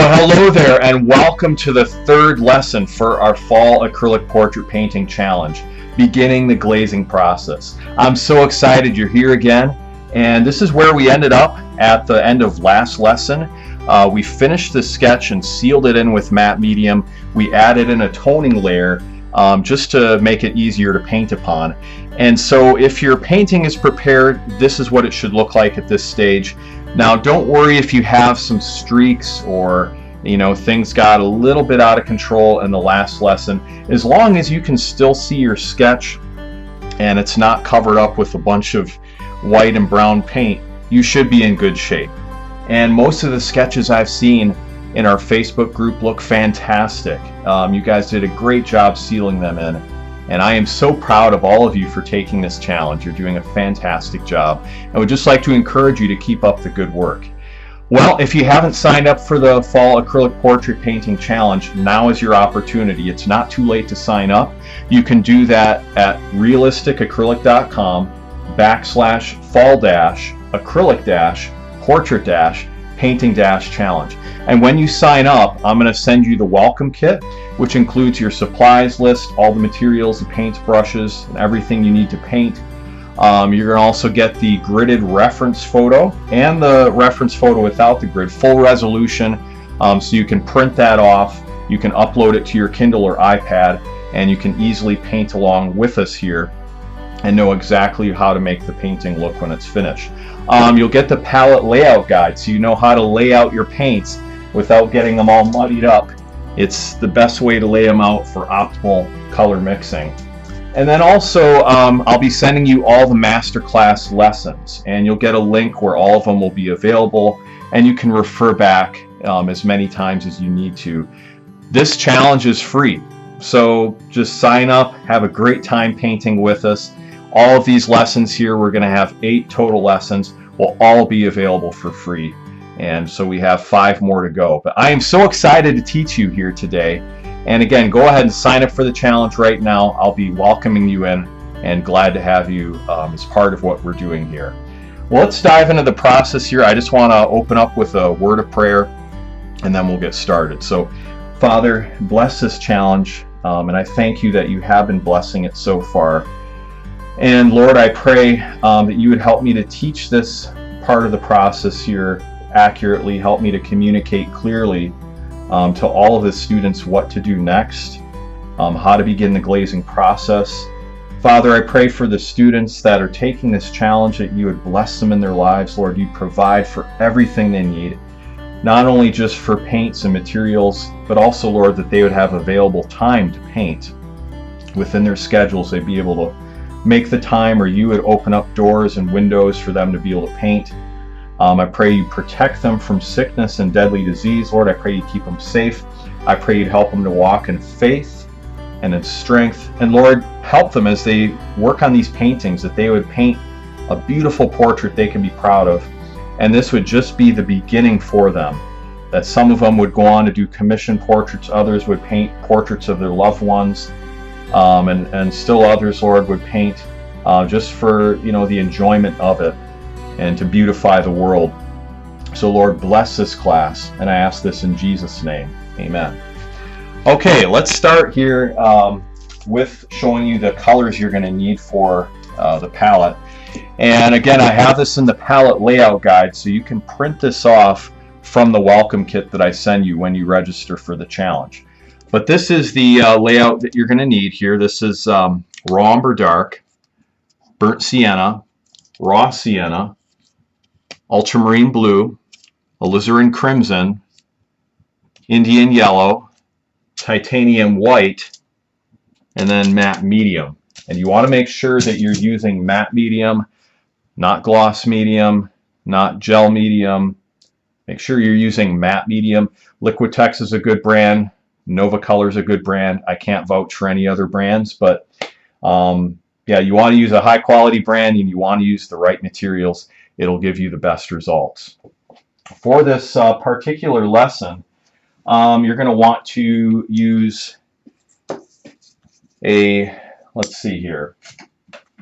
Well, hello there, and welcome to the third lesson for our Fall Acrylic Portrait Painting Challenge, beginning the glazing process. I'm so excited you're here again, and this is where we ended up at the end of last lesson. We finished the sketch and sealed it in with matte medium. We added in a toning layer just to make it easier to paint upon. And so if your painting is prepared, this is what it should look like at this stage. Now, don't worry if you have some streaks or things got a little bit out of control in the last lesson. As long as you can still see your sketch and it's not covered up with a bunch of white and brown paint, you should be in good shape. And most of the sketches I've seen in our Facebook group look fantastic. You guys did a great job sealing them in. And I am so proud of all of you for taking this challenge. You're doing a fantastic job. I would just like to encourage you to keep up the good work. Well, if you haven't signed up for the Fall Acrylic Portrait Painting Challenge, now is your opportunity. It's not too late to sign up. You can do that at realisticacrylic.com/fall-acrylic-portrait-painting-challenge. And when you sign up, I'm going to send you the welcome kit, which includes your supplies list, all the materials, the paints, brushes, and everything you need to paint. You're going to also get the gridded reference photo and the reference photo without the grid, full resolution, so you can print that off. You can upload it to your Kindle or iPad, and you can easily paint along with us here and know exactly how to make the painting look when it's finished. You'll get the palette layout guide, so you know how to lay out your paints without getting them all muddied up. It's the best way to lay them out for optimal color mixing. And then also, I'll be sending you all the masterclass lessons, and you'll get a link where all of them will be available, and you can refer back as many times as you need to. This challenge is free, so just sign up, have a great time painting with us. All of these lessons here, we're going to have 8 total lessons, will all be available for free. And so we have 5 more to go. But I am so excited to teach you here today. And again, go ahead and sign up for the challenge right now. I'll be welcoming you in and glad to have you as part of what we're doing here. Well, let's dive into the process here. I just want to open up with a word of prayer, and then we'll get started. So, Father, bless this challenge, and I thank you that you have been blessing it so far. And Lord, I pray that you would help me to teach this part of the process here accurately, help me to communicate clearly to all of the students what to do next, how to begin the glazing process. Father, I pray for the students that are taking this challenge that you would bless them in their lives. Lord, you provide for everything they need, not only just for paints and materials, but also, Lord, that they would have available time to paint within their schedules. They'd be able to make the time, or you would open up doors and windows for them to be able to paint. I pray you protect them from sickness and deadly disease. Lord, I pray you keep them safe. I pray you'd help them to walk in faith and in strength. And Lord, help them as they work on these paintings, that they would paint a beautiful portrait they can be proud of. And this would just be the beginning for them. That some of them would go on to do commissioned portraits, others would paint portraits of their loved ones, and still others, Lord, would paint just for the enjoyment of it, and to beautify the world. So Lord, bless this class, and I ask this in Jesus' name. Amen. Okay, let's start here with showing you the colors you're going to need for the palette. And again, I have this in the palette layout guide, so you can print this off from the welcome kit that I send you when you register for the challenge. But this is the layout that you're going to need here. This is raw umber dark, burnt sienna, raw sienna, ultramarine blue, alizarin crimson, Indian yellow, titanium white, and then matte medium. And you want to make sure that you're using matte medium, not gloss medium, not gel medium. Make sure you're using matte medium. Liquitex is a good brand. Nova Color is a good brand. I can't vouch for any other brands, but yeah, you want to use a high quality brand, and you want to use the right materials. It'll give you the best results. For this particular lesson, you're going to want to use let's see here.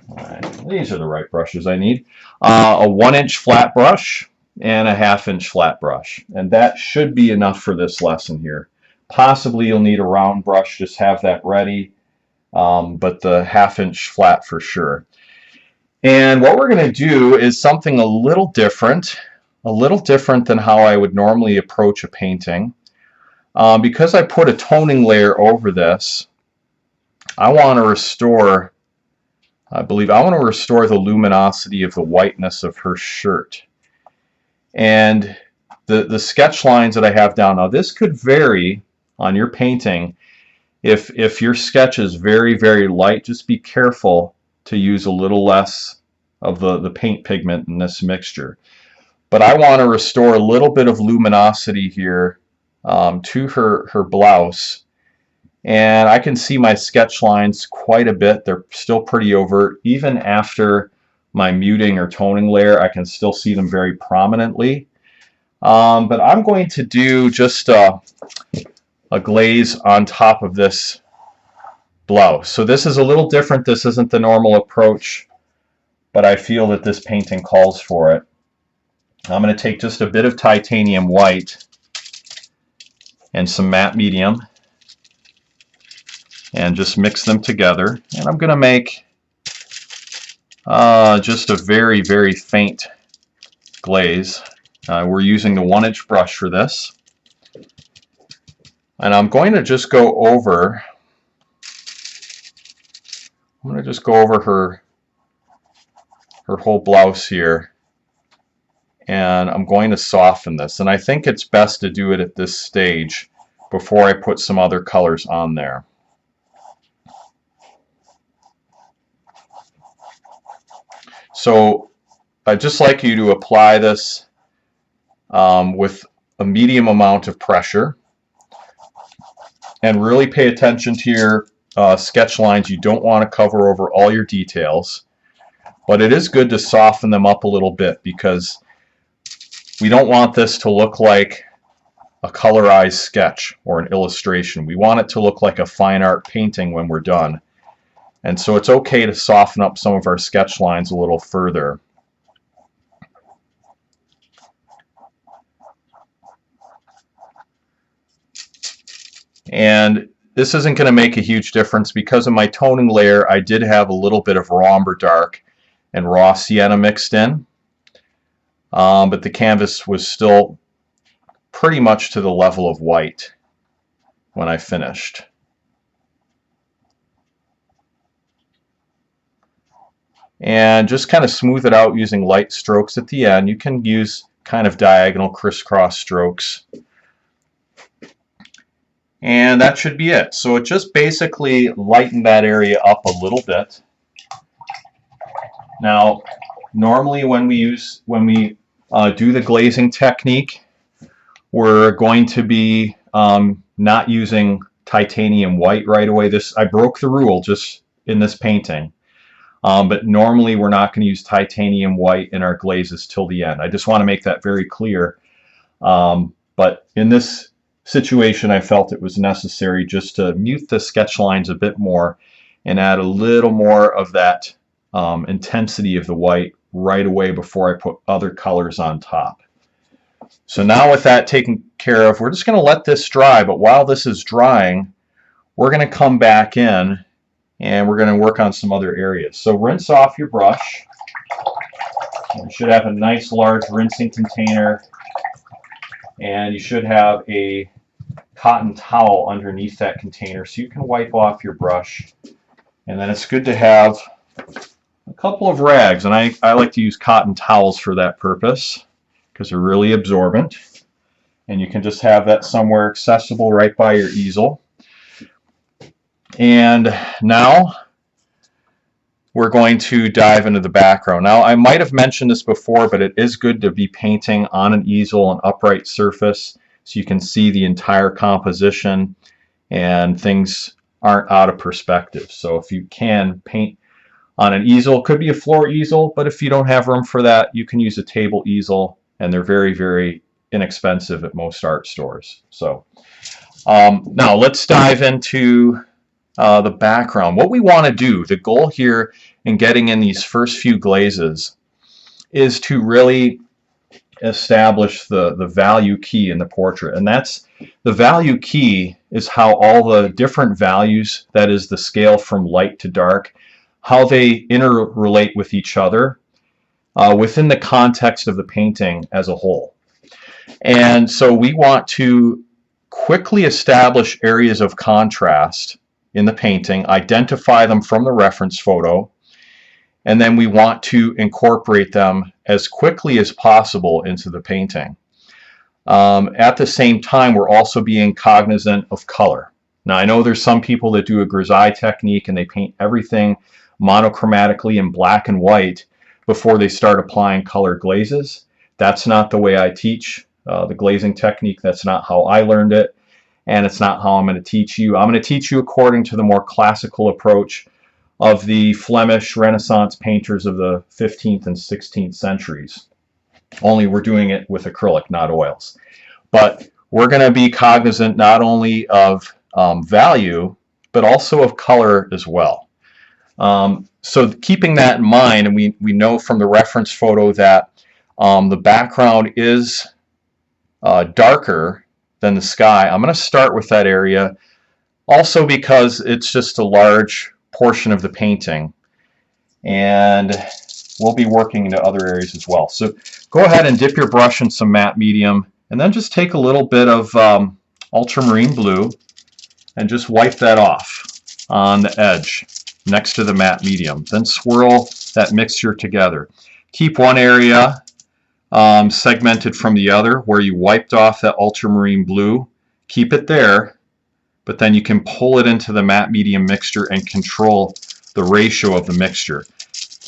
All right, these are the right brushes I need. A 1-inch flat brush. and a 1/2 inch flat brush. And that should be enough for this lesson here. Possibly you'll need a round brush, just have that ready, but the 1/2 inch flat for sure. And what we're going to do is something a little different than how I would normally approach a painting. Because I put a toning layer over this, I want to restore, I want to restore the luminosity of the whiteness of her shirt. And the sketch lines that I have down, now this could vary on your painting. If your sketch is very, very light, just be careful to use a little less of the paint pigment in this mixture. But I want to restore a little bit of luminosity here to her blouse. And I can see my sketch lines quite a bit. They're still pretty overt. Even after my muting or toning layer, I can still see them very prominently. But I'm going to do just a glaze on top of this blouse. So this is a little different. This isn't the normal approach, but I feel that this painting calls for it. I'm going to take just a bit of titanium white and some matte medium and just mix them together. And I'm going to make just a very, very faint glaze. We're using the 1-inch brush for this. And I'm going to just go over, her whole blouse here. And I'm going to soften this. And I think it's best to do it at this stage before I put some other colors on there. So I'd just like you to apply this with a medium amount of pressure. And really pay attention to your sketch lines. You don't want to cover over all your details. But it is good to soften them up a little bit, because we don't want this to look like a colorized sketch or an illustration. We want it to look like a fine art painting when we're done. And so it's okay to soften up some of our sketch lines a little further. And this isn't going to make a huge difference. Because of my toning layer, I did have a little bit of raw umber dark and raw sienna mixed in. But the canvas was still pretty much to the level of white when I finished. And just kind of smooth it out using light strokes at the end. You can use kind of diagonal crisscross strokes. And that should be it. So it just basically lightened that area up a little bit. Now, normally when we do the glazing technique, we're going to be not using titanium white right away. I broke the rule just in this painting. But normally we're not going to use titanium white in our glazes till the end. I just want to make that very clear. But in this situation, I felt it was necessary just to mute the sketch lines a bit more and add a little more of that intensity of the white right away before I put other colors on top. So now with that taken care of, we're just going to let this dry. But while this is drying, we're going to come back in and we're going to work on some other areas. So rinse off your brush. You should have a nice large rinsing container, and you should have a cotton towel underneath that container so you can wipe off your brush. And then it's good to have a couple of rags, and I like to use cotton towels for that purpose because they're really absorbent. And you can just have that somewhere accessible right by your easel. And now we're going to dive into the background. Now, I might have mentioned this before, but it is good to be painting on an easel, an upright surface, so you can see the entire composition and things aren't out of perspective. So if you can paint on an easel, it could be a floor easel, but if you don't have room for that, you can use a table easel, and they're very, very inexpensive at most art stores. So now let's dive into the background. What we want to do, the goal here in getting in these first few glazes, is to really establish the value key in the portrait. And that's the value key is how all the different values, that is the scale from light to dark, how they interrelate with each other within the context of the painting as a whole. And so we want to quickly establish areas of contrast in the painting, identify them from the reference photo, and then we want to incorporate them as quickly as possible into the painting. At the same time, we're also being cognizant of color. Now, I know there's some people that do a grisaille technique and they paint everything monochromatically in black and white before they start applying color glazes. That's not the way I teach the glazing technique. That's not how I learned it, and it's not how I'm going to teach you. I'm going to teach you according to the more classical approach of the Flemish Renaissance painters of the 15th and 16th centuries. Only we're doing it with acrylic, not oils. But we're going to be cognizant not only of value, but also of color as well. So keeping that in mind, and we know from the reference photo that the background is darker than the sky. I'm going to start with that area also because it's just a large portion of the painting, and we'll be working into other areas as well. So go ahead and dip your brush in some matte medium, and then just take a little bit of ultramarine blue and just wipe that off on the edge next to the matte medium. Then swirl that mixture together. Keep one area segmented from the other where you wiped off that ultramarine blue. Keep it there, but then you can pull it into the matte medium mixture and control the ratio of the mixture.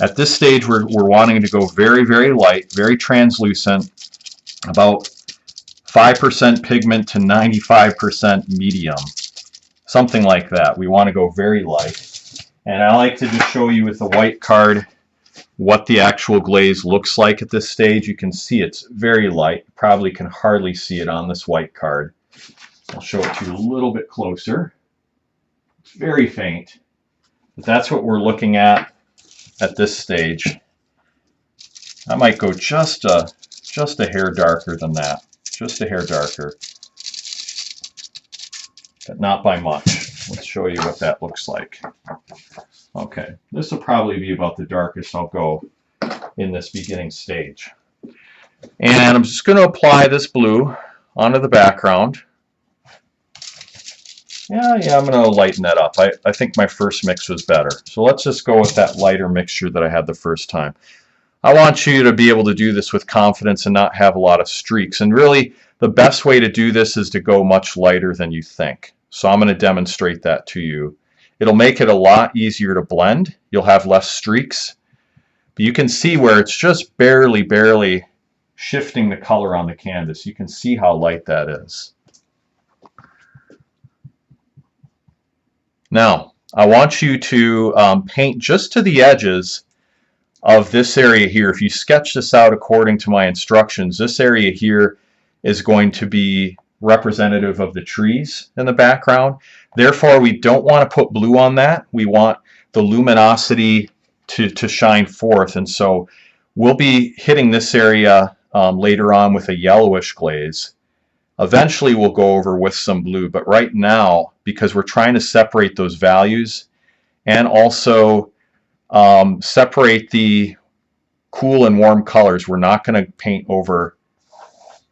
At this stage, we're wanting to go very, very light, very translucent, about 5% pigment to 95% medium, something like that. We want to go very light. And I like to just show you with the white card what the actual glaze looks like at this stage. You can see it's very light. You probably can hardly see it on this white card. I'll show it to you a little bit closer. It's very faint, but that's what we're looking at this stage. I might go just a hair darker than that, just a hair darker, but not by much. Let's show you what that looks like. Okay, this will probably be about the darkest I'll go in this beginning stage. And I'm just going to apply this blue onto the background. Yeah, I'm going to lighten that up. I think my first mix was better. So let's just go with that lighter mixture that I had the first time. I want you to be able to do this with confidence and not have a lot of streaks. And really, the best way to do this is to go much lighter than you think. So I'm going to demonstrate that to you. It'll make it a lot easier to blend. You'll have less streaks. But you can see where it's just barely shifting the color on the canvas. You can see how light that is. Now, I want you to paint just to the edges of this area here. If you sketch this out according to my instructions, this area here is going to be representative of the trees in the background. Therefore, we don't want to put blue on that. We want the luminosity to shine forth. And so we'll be hitting this area later on with a yellowish glaze. Eventually, we'll go over with some blue. But right now, because we're trying to separate those values and also separate the cool and warm colors, we're not going to paint over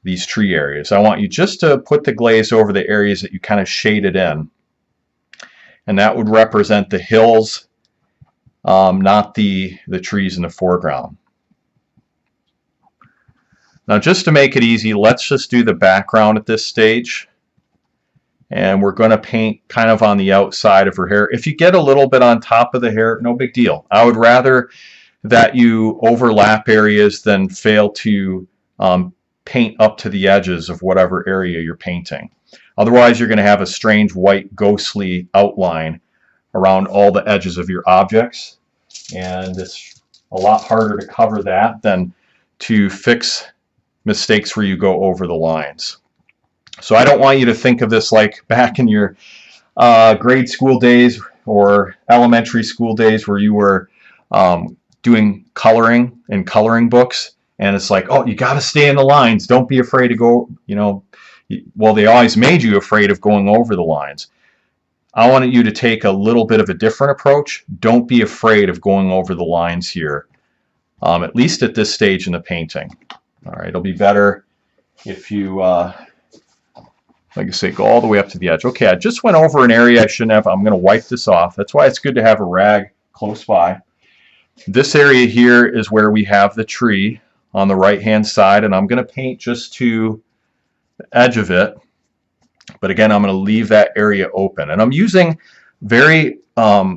these tree areas. I want you just to put the glaze over the areas that you kind of shaded in. And that would represent the hills, not the trees in the foreground. Now, just to make it easy, let's just do the background at this stage. And we're going to paint kind of on the outside of her hair. If you get a little bit on top of the hair, no big deal. I would rather that you overlap areas than fail to paint up to the edges of whatever area you're painting. Otherwise, you're going to have a strange white ghostly outline around all the edges of your objects. And it's a lot harder to cover that than to fix mistakes where you go over the lines. So I don't want you to think of this like back in your grade school days or elementary school days where you were doing coloring in coloring books And it's like, oh, you got to stay in the lines. Don't be afraid to go, you know, well, they always made you afraid of going over the lines. I wanted you to take a little bit of a different approach. Don't be afraid of going over the lines here, at least at this stage in the painting. All right, it'll be better if you, like I say, go all the way up to the edge. Okay, I just went over an area I shouldn't have. I'm going to wipe this off. That's why it's good to have a rag close by. This area here is where we have the tree on the right-hand side, and I'm going to paint just to the edge of it. But again, I'm going to leave that area open. And I'm using very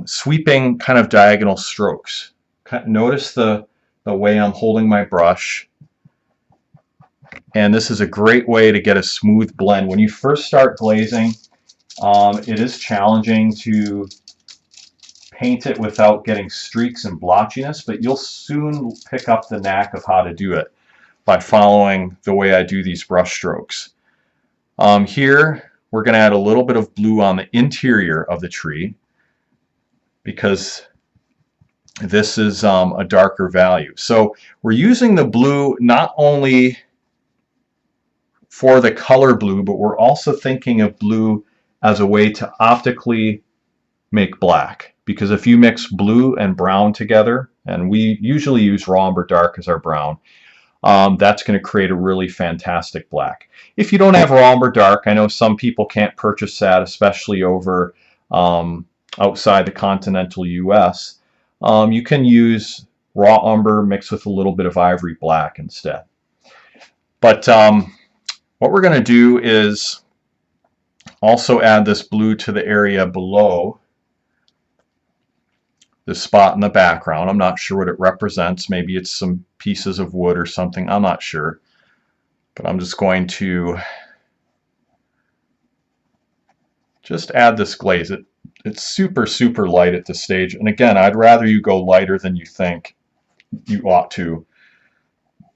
sweeping kind of diagonal strokes. Notice the way I'm holding my brush. And this is a great way to get a smooth blend. When you first start glazing, it is challenging to paint it without getting streaks and blotchiness, but you'll soon pick up the knack of how to do it by following the way I do these brush strokes. Here, we're going to add a little bit of blue on the interior of the tree because this is a darker value. So we're using the blue not only for the color blue, but we're also thinking of blue as a way to optically make black. Because if you mix blue and brown together, and we usually use raw umber dark as our brown, that's going to create a really fantastic black. If you don't have raw umber dark, I know some people can't purchase that, especially over outside the continental US. You can use raw umber mixed with a little bit of ivory black instead. But what we're going to do is also add this blue to the area below the spot in the background. I'm not sure what it represents. Maybe it's some pieces of wood or something. I'm not sure. But I'm just going to just add this glaze. It's super, super light at this stage. And again, I'd rather you go lighter than you think you ought to.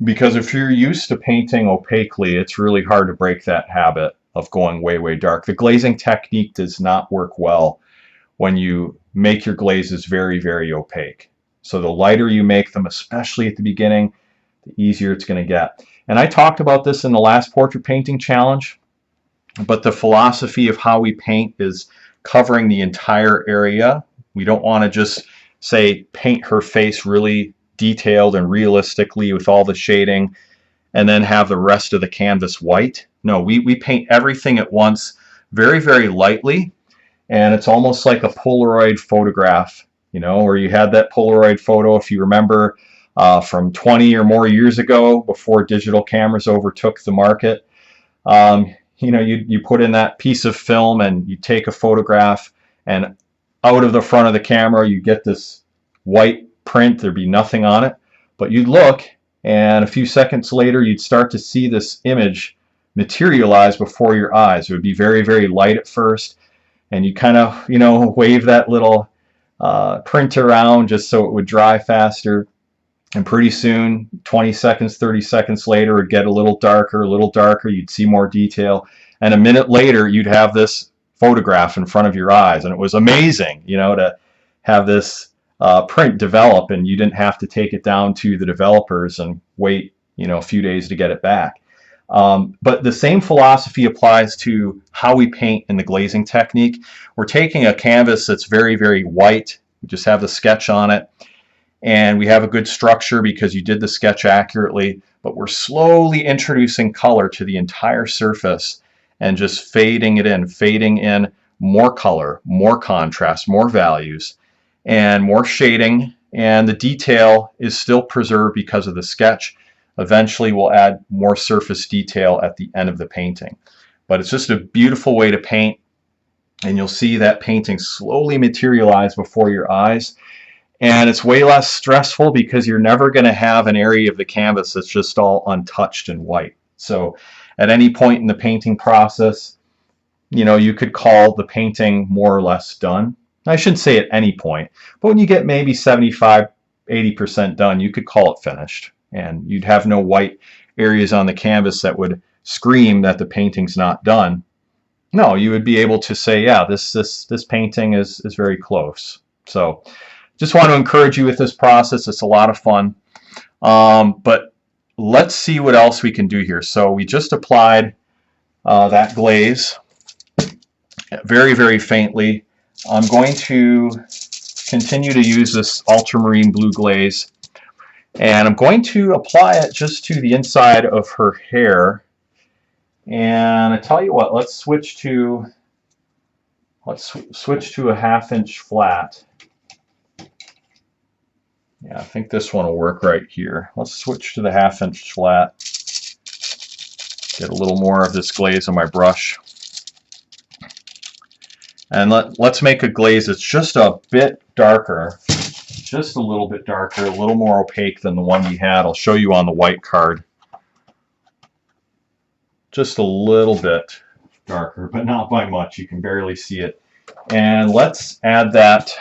Because if you're used to painting opaquely, it's really hard to break that habit of going way, way dark. The glazing technique does not work well when you make your glazes very, very opaque. So the lighter you make them, especially at the beginning, the easier it's going to get. And I talked about this in the last portrait painting challenge, but the philosophy of how we paint is covering the entire area. We don't want to just say paint her face really detailed and realistically with all the shading and then have the rest of the canvas white. No, we paint everything at once very, very lightly. And it's almost like a Polaroid photograph, you know, where you had that Polaroid photo, if you remember, from 20 or more years ago, before digital cameras overtook the market. You know, you put in that piece of film and you take a photograph, and out of the front of the camera you get this white print. There'd be nothing on it, but you'd look, and a few seconds later you'd start to see this image materialize before your eyes. It would be very, very light at first, and you kind of, you know, wave that little print around just so it would dry faster. And pretty soon, 20 seconds, 30 seconds later, it would get a little darker, you'd see more detail. And a minute later, you'd have this photograph in front of your eyes. And it was amazing, you know, to have this print develop, and you didn't have to take it down to the developers and wait, you know, a few days to get it back. But the same philosophy applies to how we paint in the glazing technique. We're taking a canvas that's very, very white. We just have the sketch on it, and we have a good structure because you did the sketch accurately, but we're slowly introducing color to the entire surface and just fading in more color, more contrast, more values, and more shading, and the detail is still preserved because of the sketch. Eventually we'll add more surface detail at the end of the painting. But it's just a beautiful way to paint, and you'll see that painting slowly materialize before your eyes. And it's way less stressful because you're never going to have an area of the canvas that's just all untouched and white. So at any point in the painting process, you know, you could call the painting more or less done. I shouldn't say at any point, but when you get maybe 75, 80% done, you could call it finished. And you'd have no white areas on the canvas that would scream that the painting's not done. No, you would be able to say, yeah, this painting is very close. So just want to encourage you with this process. It's a lot of fun. But let's see what else we can do here. So we just applied that glaze very, very faintly. I'm going to continue to use this ultramarine blue glaze, and I'm going to apply it just to the inside of her hair. And I tell you what, let's switch to a 1/2 inch flat. Yeah, I think this one will work right here. Let's switch to the 1/2 inch flat. Get a little more of this glaze on my brush. And let's make a glaze that's just a bit darker, just a little bit darker, a little more opaque than the one we had. I'll show you on the white card. Just a little bit darker, but not by much. You can barely see it. And let's add that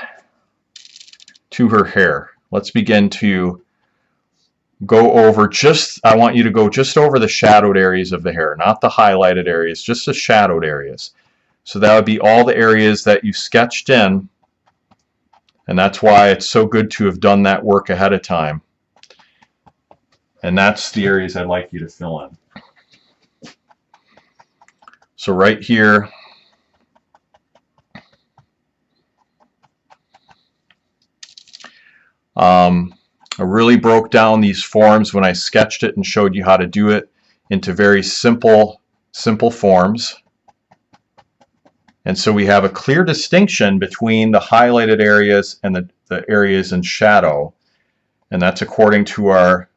to her hair. Let's begin to go over I want you to go just over the shadowed areas of the hair, not the highlighted areas, just the shadowed areas. So that would be all the areas that you sketched in, and that's why it's so good to have done that work ahead of time. And that's the areas I'd like you to fill in. So right here, I really broke down these forms when I sketched it and showed you how to do it into very simple forms. And so we have a clear distinction between the highlighted areas and the areas in shadow. And that's according to our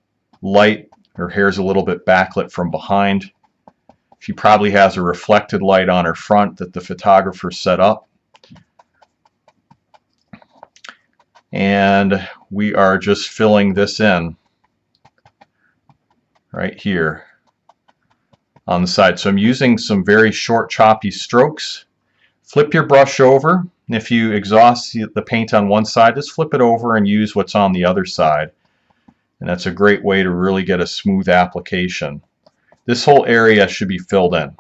light. Her hair's a little bit backlit from behind. She probably has a reflected light on her front that the photographer set up. And we are just filling this in right here on the side. So I'm using some very short, choppy strokes. Flip your brush over, and if you exhaust the paint on one side, just flip it over and use what's on the other side. And that's a great way to really get a smooth application. This whole area should be filled in.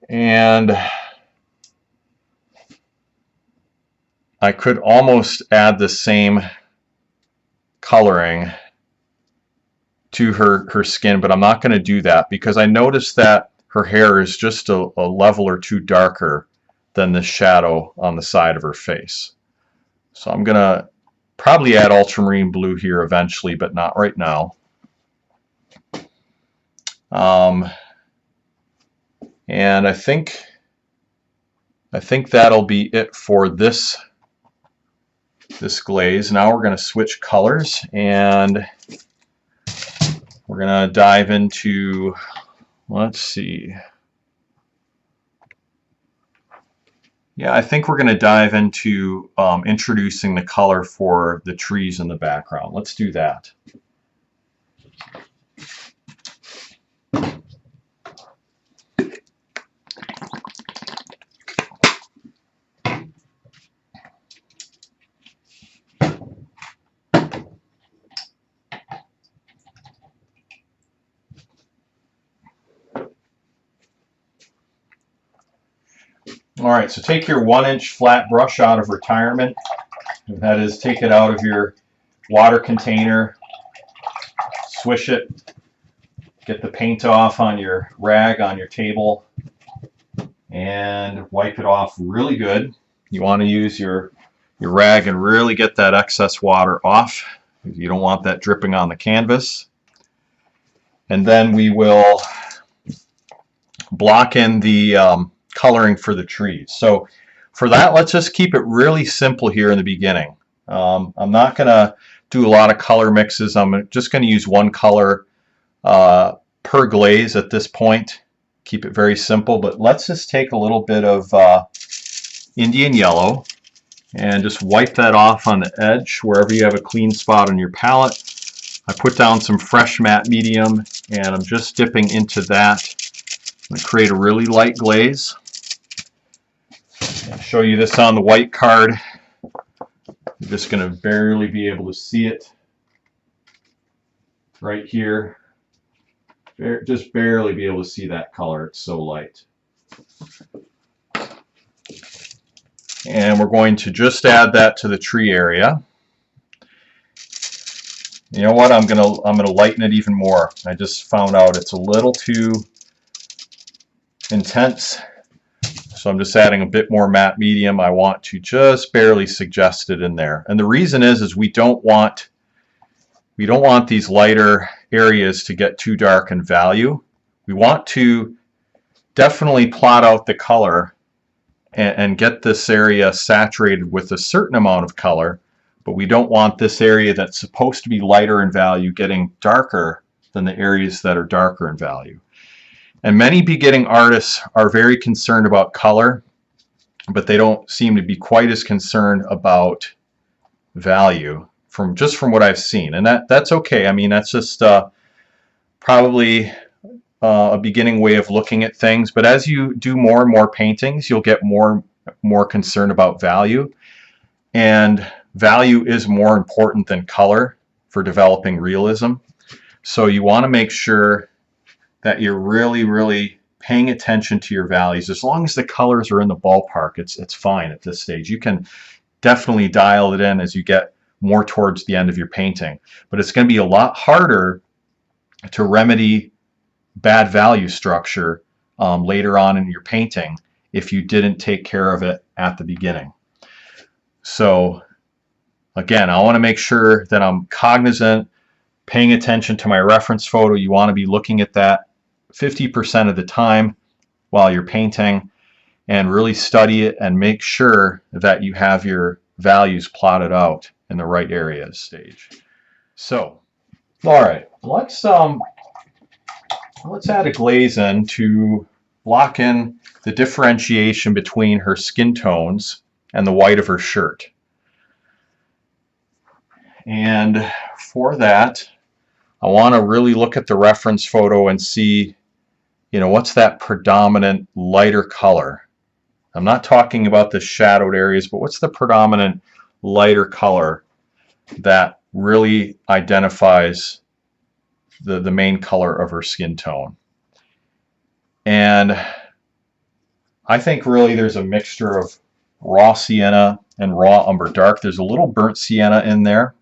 And I could almost add the same coloring to her skin, but I'm not going to do that because I noticed that her hair is just a level or two darker than the shadow on the side of her face. So I'm going to probably add ultramarine blue here eventually, but not right now. And I think that'll be it for this glaze. Now we're going to switch colors, and we're going to dive into, let's see. Yeah, I think we're going to dive into introducing the color for the trees in the background. Let's do that. All right, so take your 1-inch flat brush out of retirement. That is, take it out of your water container, swish it, get the paint off on your rag on your table, and wipe it off really good. You want to use your rag and really get that excess water off. You don't want that dripping on the canvas. And then we will block in the coloring for the trees. So for that, let's just keep it really simple here in the beginning. I'm not going to do a lot of color mixes. I'm just going to use one color per glaze at this point. Keep it very simple, but let's just take a little bit of Indian yellow and just wipe that off on the edge wherever you have a clean spot on your palette. I put down some fresh matte medium, and I'm just dipping into that. I'm going to create a really light glaze. I'll show you this on the white card. You're just going to barely be able to see it right here. Just barely be able to see that color. It's so light. And we're going to just add that to the tree area. You know what? I'm gonna lighten it even more. I just found out it's a little too intense, so I'm just adding a bit more matte medium. I want to just barely suggest it in there, and the reason is we don't want these lighter areas to get too dark in value. We want to definitely plot out the color and get this area saturated with a certain amount of color, but we don't want this area that's supposed to be lighter in value getting darker than the areas that are darker in value. And many beginning artists are very concerned about color, but they don't seem to be quite as concerned about value from what I've seen. And that's okay. I mean, that's just probably a beginning way of looking at things, but as you do more and more paintings, you'll get more concerned about value, and value is more important than color for developing realism. So you want to make sure that you're really paying attention to your values. As long as the colors are in the ballpark, it's fine at this stage. You can definitely dial it in as you get more towards the end of your painting, but it's going to be a lot harder to remedy bad value structure later on in your painting if you didn't take care of it at the beginning. So again, I want to make sure that I'm cognizant, paying attention to my reference photo. You want to be looking at that 50% of the time while you're painting, and really study it and make sure that you have your values plotted out in the right areas stage. So, all right, let's add a glaze in to block in the differentiation between her skin tones and the white of her shirt. And for that, I want to really look at the reference photo and see, you know, what's that predominant lighter color. I'm not talking about the shadowed areas, but what's the predominant lighter color that really identifies the main color of her skin tone. And I think really there's a mixture of raw sienna and raw umber dark. There's a little burnt sienna in there,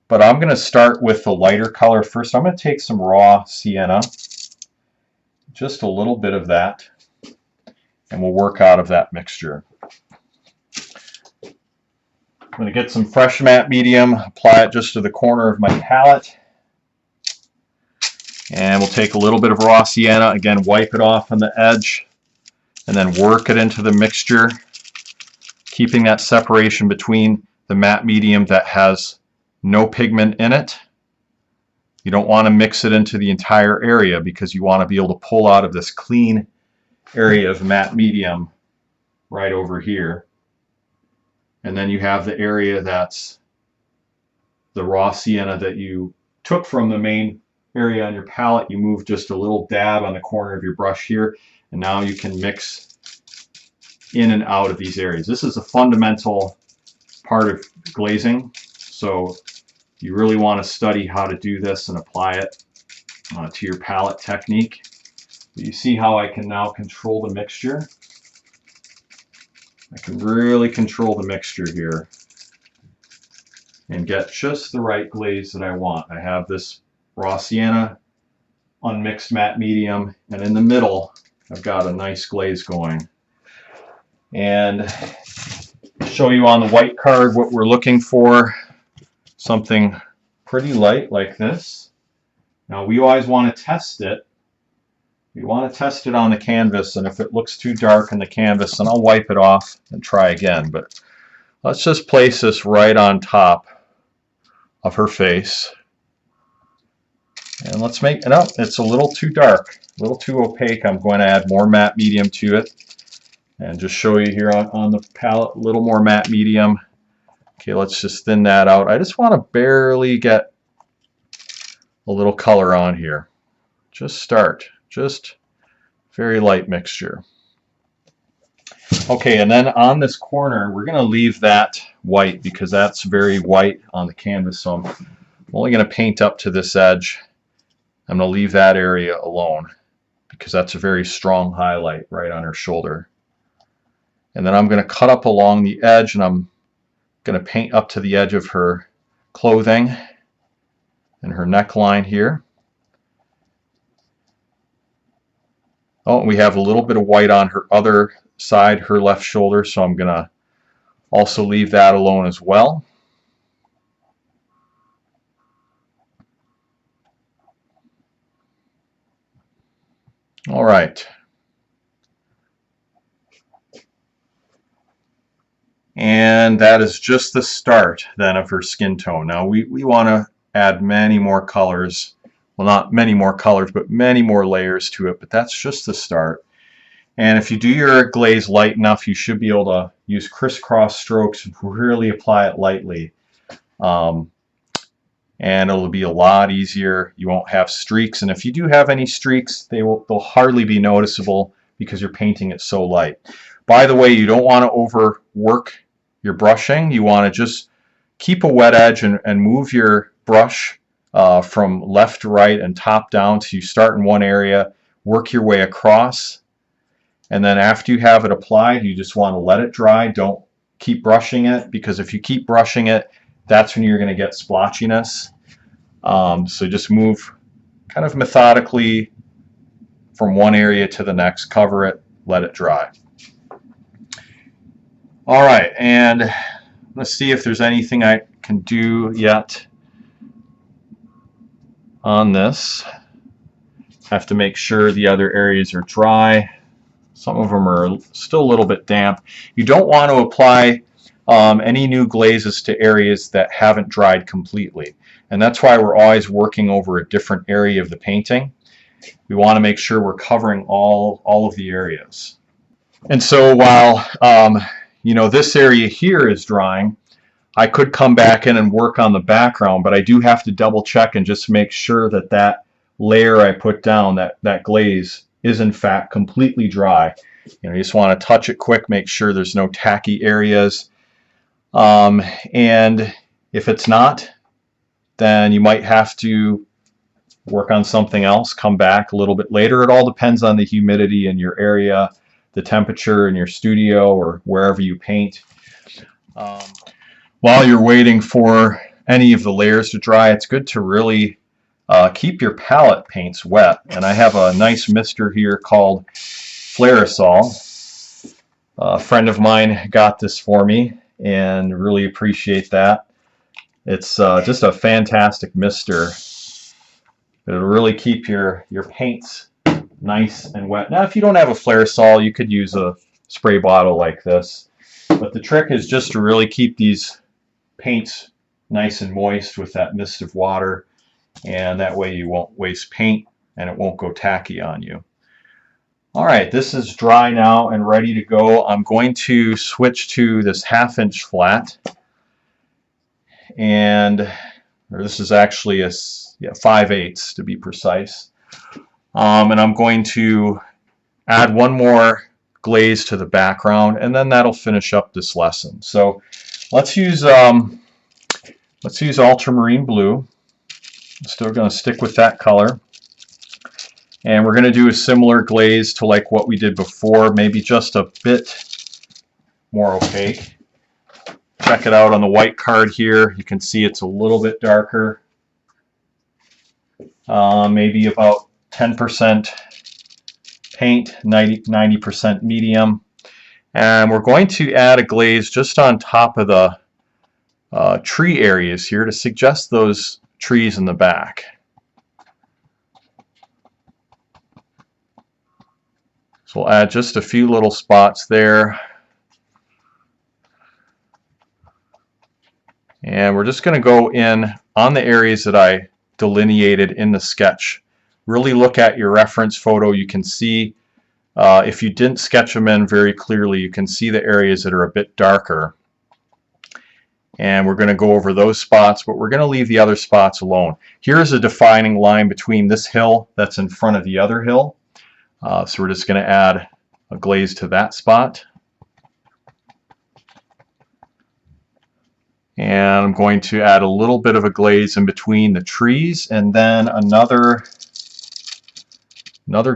but I'm going to start with the lighter color first. I'm going to take some raw sienna, just a little bit of that, and we'll work out of that mixture. I'm going to get some fresh matte medium, apply it just to the corner of my palette. And we'll take a little bit of raw sienna, again, wipe it off on the edge, and then work it into the mixture, keeping that separation between the matte medium that has no pigment in it. You don't want to mix it into the entire area because you want to be able to pull out of this clean area of matte medium right over here. And then you have the area that's the raw sienna that you took from the main area on your palette. You move just a little dab on the corner of your brush here, and now you can mix in and out of these areas. This is a fundamental part of glazing, so you really want to study how to do this and apply it to your palette technique. You see how I can now control the mixture? I can really control the mixture here and get just the right glaze that I want. I have this raw sienna, unmixed matte medium, and in the middle I've got a nice glaze going. And show you on the white card what we're looking for, something pretty light like this. Now we always want to test it. We want to test it on the canvas, and if it looks too dark in the canvas, then I'll wipe it off and try again. But let's just place this right on top of her face. And let's make it up. It's a little too dark, a little too opaque. I'm going to add more matte medium to it. And just show you here on the palette, a little more matte medium. Okay, let's just thin that out. I just want to barely get a little color on here. Just very light mixture. Okay, and then on this corner, we're going to leave that white because that's very white on the canvas. So I'm only going to paint up to this edge. I'm going to leave that area alone because that's a very strong highlight right on her shoulder. And then I'm going to cut up along the edge, and I'm going to paint up to the edge of her clothing. and her neckline here. Oh, we have a little bit of white on her other side, her left shoulder, so I'm going to also leave that alone as well. All right. And that is just the start then of her skin tone. Now we want to add many more colors. Well, not many more colors, but many more layers to it, but that's just the start. And if you do your glaze light enough, you should be able to use crisscross strokes and really apply it lightly. And it'll be a lot easier. You won't have streaks, and if you do have any streaks, they'll hardly be noticeable because you're painting it so light. By the way, you don't want to overwork your brushing. You want to just keep a wet edge and move your brush from left to right and top down. So you start in one area, work your way across, and then after you have it applied, you just want to let it dry. Don't keep brushing it, because if you keep brushing it, that's when you're going to get splotchiness. So just move kind of methodically from one area to the next, cover it, let it dry. All right, and let's see if there's anything I can do yet on this. Have to make sure the other areas are dry. Some of them are still a little bit damp. You don't want to apply any new glazes to areas that haven't dried completely. And that's why we're always working over a different area of the painting. We want to make sure we're covering all of the areas. And so while you know, this area here is drying, I could come back in and work on the background, but I do have to double check and just make sure that that layer I put down, that glaze, is in fact completely dry. You know, you just want to touch it quick, make sure there's no tacky areas. And if it's not, then you might have to work on something else, come back a little bit later. It all depends on the humidity in your area, the temperature in your studio or wherever you paint. While you're waiting for any of the layers to dry, it's good to really keep your palette paints wet. And I have a nice mister here called Flairosol. A friend of mine got this for me, and really appreciate that. It's just a fantastic mister. It'll really keep your paints nice and wet. Now, if you don't have a Flairosol, you could use a spray bottle like this. But the trick is just to really keep these paints nice and moist with that mist of water, and that way you won't waste paint and it won't go tacky on you. All right, this is dry now and ready to go. I'm going to switch to this 1/2" flat, and this is actually a 5/8 to be precise. And I'm going to add one more glaze to the background, and then that'll finish up this lesson. So let's use ultramarine blue. I'm still going to stick with that color. And we're going to do a similar glaze to like what we did before, maybe just a bit more opaque. Check it out on the white card here. You can see it's a little bit darker. Maybe about 10% paint, 90% medium. And we're going to add a glaze just on top of the tree areas here to suggest those trees in the back. So we'll add just a few little spots there. And we're just going to go in on the areas that I delineated in the sketch. Really look at your reference photo. You can see, if you didn't sketch them in very clearly, you can see the areas that are a bit darker. And we're going to go over those spots, but we're going to leave the other spots alone. Here's a defining line between this hill that's in front of the other hill. So we're just going to add a glaze to that spot. And I'm going to add a little bit of a glaze in between the trees, and then another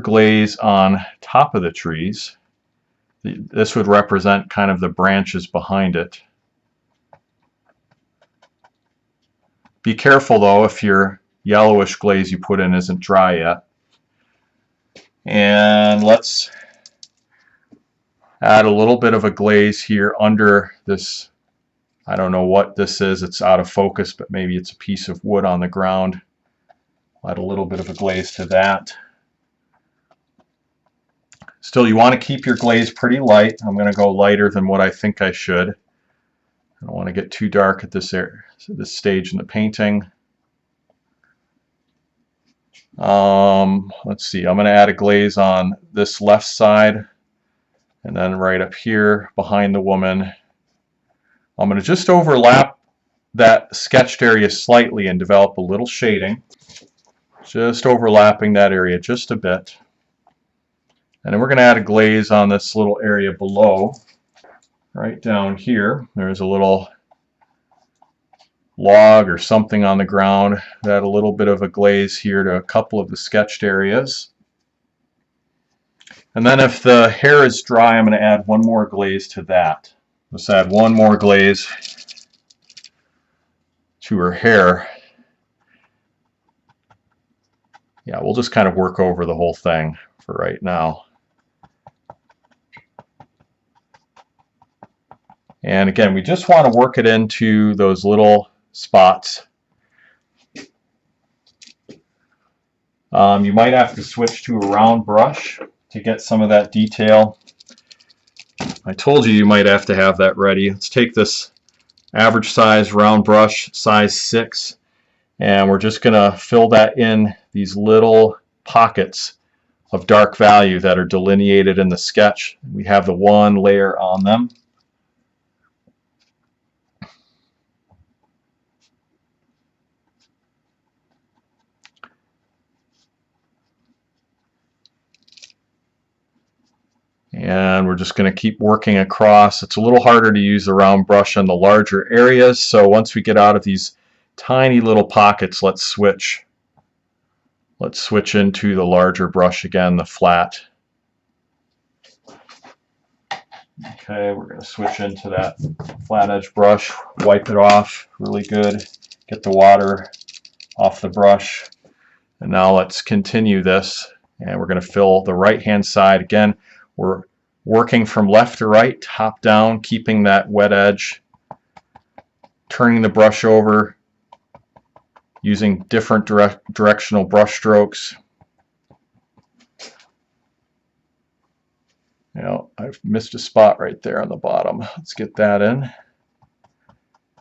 glaze on top of the trees. This would represent kind of the branches behind it. Be careful though, if you yellowish glaze you put in isn't dry yet. And let's add a little bit of a glaze here under this. I don't know what this is. It's out of focus, but maybe it's a piece of wood on the ground. Add a little bit of a glaze to that. Still, you want to keep your glaze pretty light. I'm going to go lighter than what I think I should. I don't want to get too dark at this stage in the painting. Let's see, I'm going to add a glaze on this left side and then right up here behind the woman. I'm going to just overlap that sketched area slightly and develop a little shading. Just overlapping that area just a bit. And then we're going to add a glaze on this little area below. Right down here, there's a little log or something on the ground. Add a little bit of a glaze here to a couple of the sketched areas. And then if the hair is dry, I'm going to add one more glaze to that. Let's add one more glaze to her hair. Yeah, we'll just kind of work over the whole thing for right now. And again, we just want to work it into those little spots. You might have to switch to a round brush to get some of that detail. I told you might have to have that ready. Let's take this average size round brush, size 6, and we're just going to fill that in these little pockets of dark value that are delineated in the sketch. We have the one layer on them. And we're just going to keep working across. It's a little harder to use the round brush on the larger areas, so once we get out of these tiny little pockets, let's switch into the larger brush again, the flat. Okay, we're going to switch into that flat edge brush, wipe it off really good, get the water off the brush, and now let's continue this, and we're going to fill the right hand side. Again, we're working from left to right, top down, keeping that wet edge, turning the brush over, using different directional brush strokes. You know, I've missed a spot right there on the bottom. Let's get that in.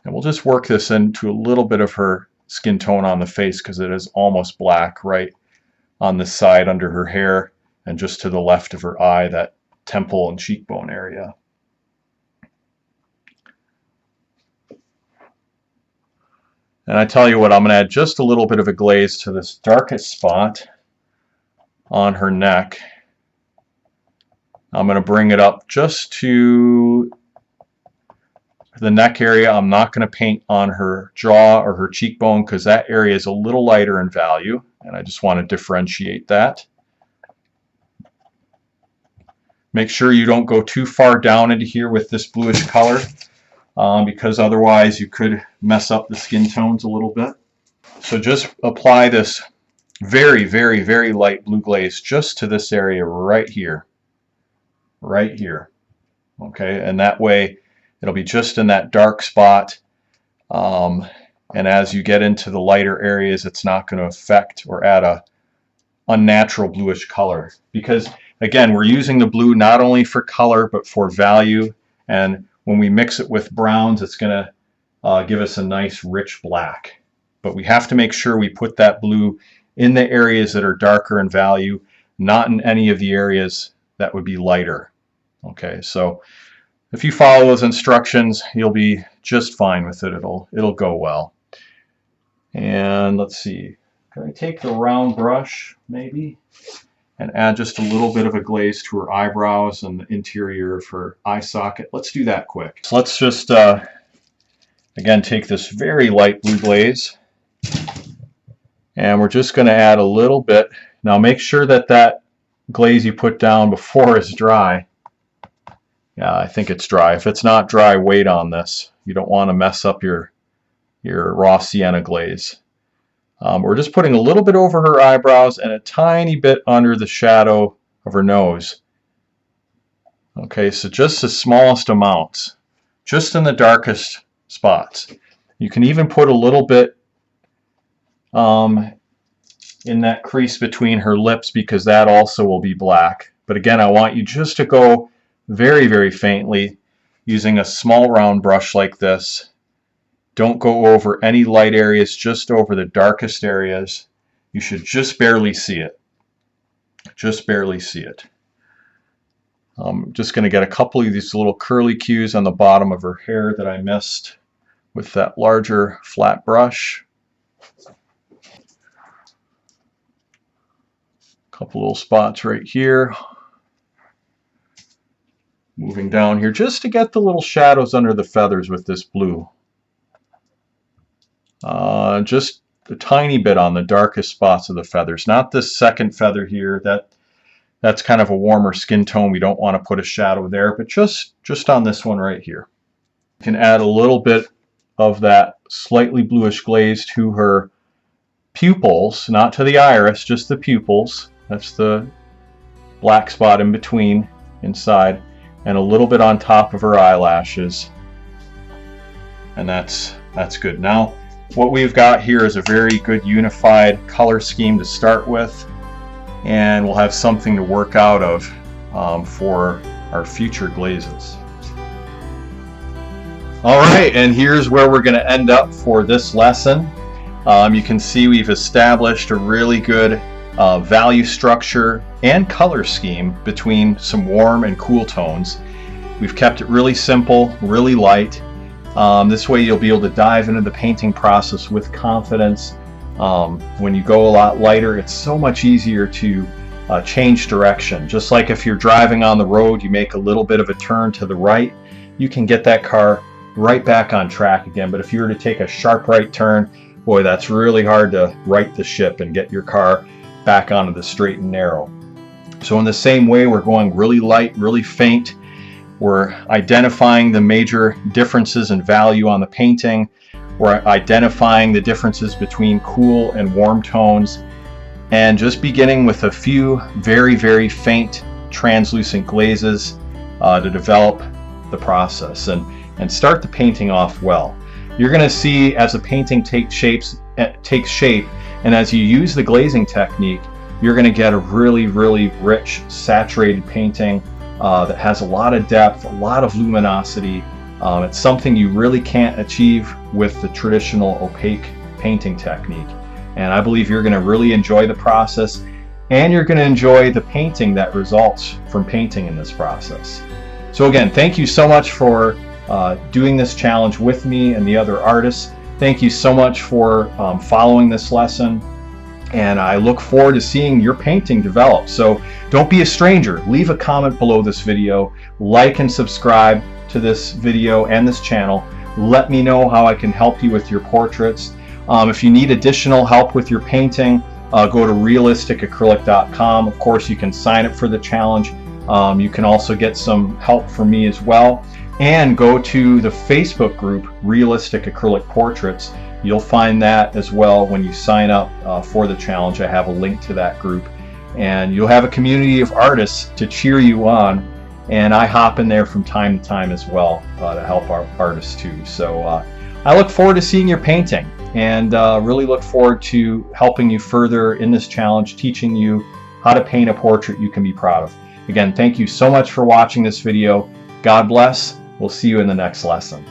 And we'll just work this into a little bit of her skin tone on the face because it is almost black right on the side under her hair and just to the left of her eye, that temple and cheekbone area. And I tell you what, I'm going to add just a little bit of a glaze to this darkest spot on her neck. I'm going to bring it up just to the neck area. I'm not going to paint on her jaw or her cheekbone because that area is a little lighter in value, and I just want to differentiate that. Make sure you don't go too far down into here with this bluish color because otherwise you could mess up the skin tones a little bit. So just apply this very, very, very light blue glaze just to this area right here. Right here. Okay, and that way it'll be just in that dark spot. And as you get into the lighter areas, it's not going to affect or add a unnatural bluish color, because again, we're using the blue not only for color but for value, and when we mix it with browns, it's going to give us a nice rich black. But we have to make sure we put that blue in the areas that are darker in value, not in any of the areas that would be lighter. Okay, so if you follow those instructions, you'll be just fine with it. It'll go well. And let's see, can I take the round brush maybe and add just a little bit of a glaze to her eyebrows and the interior of her eye socket? Let's do that quick. So let's just again take this very light blue glaze, and we're just going to add a little bit. Now make sure that that glaze you put down before is dry. Yeah, I think it's dry. If it's not dry, wait on this. You don't want to mess up your raw sienna glaze. We're just putting a little bit over her eyebrows and a tiny bit under the shadow of her nose. Okay, so just the smallest amounts, just in the darkest spots. You can even put a little bit in that crease between her lips, because that also will be black. But again, I want you just to go very, very faintly using a small round brush like this. Don't go over any light areas, just over the darkest areas. You should just barely see it. Just barely see it. I'm just going to get a couple of these little curly cues on the bottom of her hair that I missed with that larger flat brush. Couple little spots right here. Moving down here just to get the little shadows under the feathers with this blue. Just a tiny bit on the darkest spots of the feathers. Not this second feather here. That's kind of a warmer skin tone. We don't want to put a shadow there, but just on this one right here. You can add a little bit of that slightly bluish glaze to her pupils, not to the iris, just the pupils. That's the black spot in between, inside, and a little bit on top of her eyelashes. And that's good. Now, what we've got here is a very good unified color scheme to start with, and we'll have something to work out of for our future glazes. All right, and here's where we're going to end up for this lesson. You can see we've established a really good value structure and color scheme between some warm and cool tones. We've kept it really simple, really light. This way you'll be able to dive into the painting process with confidence. When you go a lot lighter, it's so much easier to change direction. Just like if you're driving on the road, you make a little bit of a turn to the right, you can get that car right back on track again. But if you were to take a sharp right turn, boy, that's really hard to right the ship and get your car back onto the straight and narrow. So in the same way, we're going really light, really faint. We're identifying the major differences in value on the painting. We're identifying the differences between cool and warm tones, and just beginning with a few very, very faint translucent glazes to develop the process and start the painting off well. You're going to see as the painting takes shape, and as you use the glazing technique, you're going to get a really, really rich, saturated painting that has a lot of depth, a lot of luminosity. It's something you really can't achieve with the traditional opaque painting technique. And I believe you're going to really enjoy the process, and you're going to enjoy the painting that results from painting in this process. So again, thank you so much for doing this challenge with me and the other artists. Thank you so much for following this lesson, and I look forward to seeing your painting develop. So don't be a stranger. Leave a comment below this video, like and subscribe to this video and this channel. Let me know how I can help you with your portraits. If you need additional help with your painting, go to realisticacrylic.com. Of course, you can sign up for the challenge. You can also get some help from me as well. And go to the Facebook group, Realistic Acrylic Portraits. You'll find that as well when you sign up for the challenge. I have a link to that group. And you'll have a community of artists to cheer you on. And I hop in there from time to time as well to help our artists too. So I look forward to seeing your painting, and really look forward to helping you further in this challenge, teaching you how to paint a portrait you can be proud of. Again, thank you so much for watching this video. God bless. We'll see you in the next lesson.